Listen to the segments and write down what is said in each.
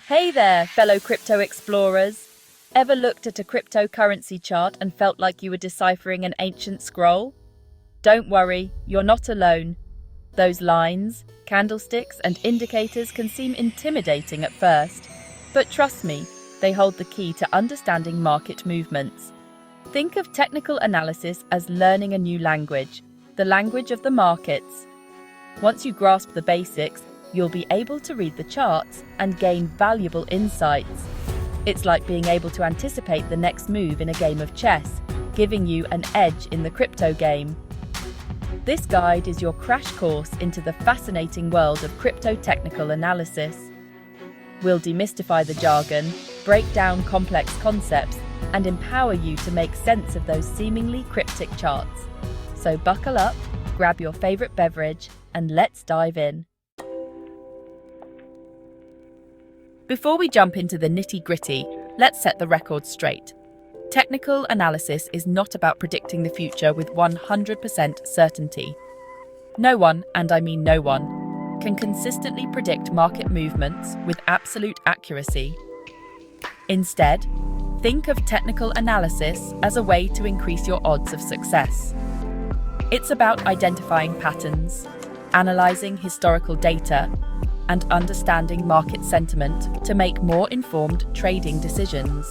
Hey there, fellow crypto explorers. Ever looked at a cryptocurrency chart and felt like you were deciphering an ancient scroll? Don't worry, you're not alone. Those lines, candlesticks, and indicators can seem intimidating at first, but trust me, they hold the key to understanding market movements. Think of technical analysis as learning a new language, the language of the markets. Once you grasp the basics, you'll be able to read the charts and gain valuable insights. It's like being able to anticipate the next move in a game of chess, giving you an edge in the crypto game. This guide is your crash course into the fascinating world of crypto technical analysis. We'll demystify the jargon, break down complex concepts, and empower you to make sense of those seemingly cryptic charts. So buckle up, grab your favorite beverage, and let's dive in. Before we jump into the nitty-gritty, let's set the record straight. Technical analysis is not about predicting the future with 100% certainty. No one, and I mean no one, can consistently predict market movements with absolute accuracy. Instead, think of technical analysis as a way to increase your odds of success. It's about identifying patterns, analyzing historical data, and understanding market sentiment to make more informed trading decisions.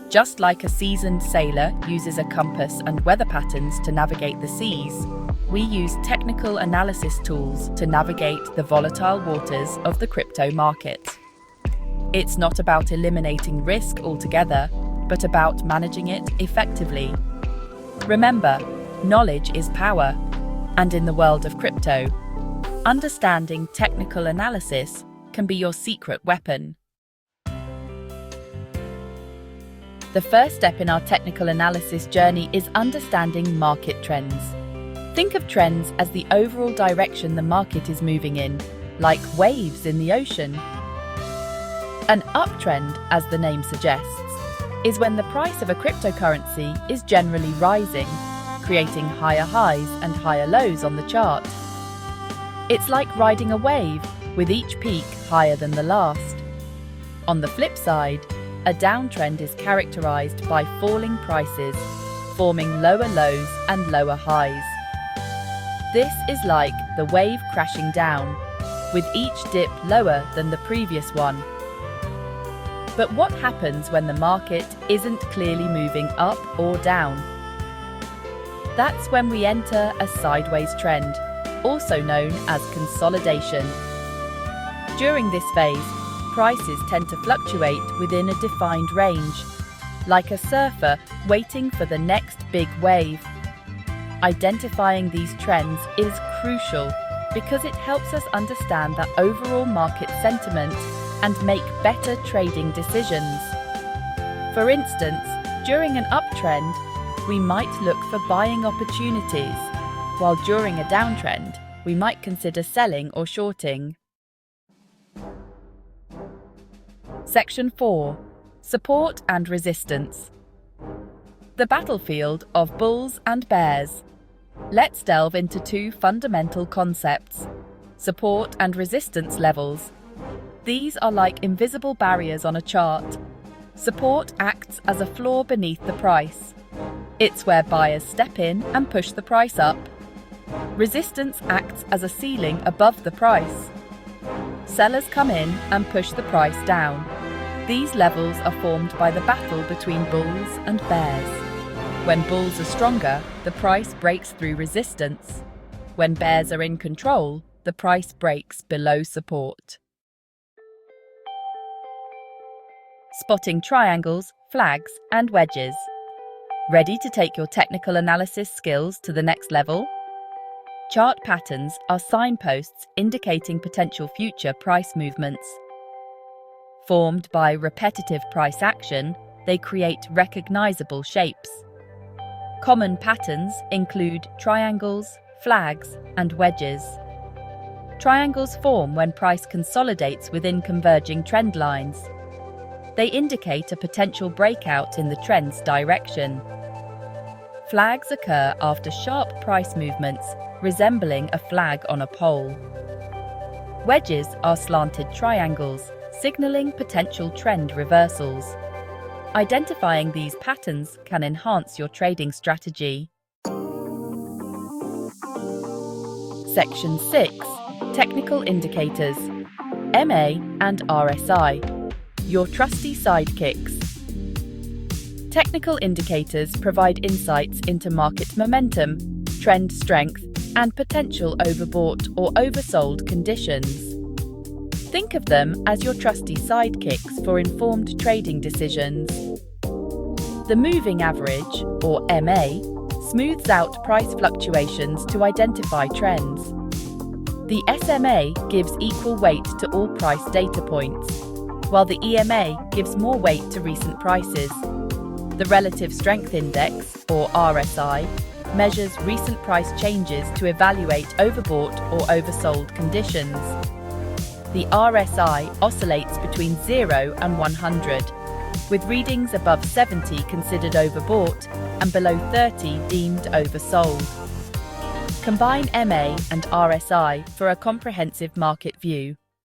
Just like a seasoned sailor uses a compass and weather patterns to navigate the seas, we use technical analysis tools to navigate the volatile waters of the crypto market. It's not about eliminating risk altogether, but about managing it effectively. Remember, knowledge is power, and in the world of crypto, understanding technical analysis can be your secret weapon. The first step in our technical analysis journey is understanding market trends. Think of trends as the overall direction the market is moving in, like waves in the ocean. An uptrend, as the name suggests, is when the price of a cryptocurrency is generally rising, creating higher highs and higher lows on the chart. It's like riding a wave, with each peak higher than the last. On the flip side, a downtrend is characterized by falling prices, forming lower lows and lower highs. This is like the wave crashing down, with each dip lower than the previous one. But what happens when the market isn't clearly moving up or down? That's when we enter a sideways trend, also known as consolidation. During this phase, prices tend to fluctuate within a defined range, like a surfer waiting for the next big wave. Identifying these trends is crucial because it helps us understand the overall market sentiment and make better trading decisions. For instance, during an uptrend, we might look for buying opportunities, while during a downtrend, we might consider selling or shorting. Section 4. Support and resistance. The battlefield of bulls and bears. Let's delve into two fundamental concepts: support and resistance levels. These are like invisible barriers on a chart. Support acts as a floor beneath the price. It's where buyers step in and push the price up. Resistance acts as a ceiling above the price. Sellers come in and push the price down. These levels are formed by the battle between bulls and bears. When bulls are stronger, the price breaks through resistance. When bears are in control, the price breaks below support. Spotting triangles, flags, and wedges. Ready to take your technical analysis skills to the next level? Chart patterns are signposts indicating potential future price movements. Formed by repetitive price action, they create recognizable shapes. Common patterns include triangles, flags, and wedges. Triangles form when price consolidates within converging trend lines. They indicate a potential breakout in the trend's direction. Flags occur after sharp price movements, resembling a flag on a pole. Wedges are slanted triangles, signaling potential trend reversals. Identifying these patterns can enhance your trading strategy. Section 6. Technical Indicators, MA and RSI, your trusty sidekicks. Technical indicators provide insights into market momentum, trend strength, and potential overbought or oversold conditions. Think of them as your trusty sidekicks for informed trading decisions. The moving average, or MA, smooths out price fluctuations to identify trends. The SMA gives equal weight to all price data points, while the EMA gives more weight to recent prices. The Relative Strength Index, or RSI, measures recent price changes to evaluate overbought or oversold conditions. The RSI oscillates between 0 and 100, with readings above 70 considered overbought and below 30 deemed oversold. Combine MA and RSI for a comprehensive market view.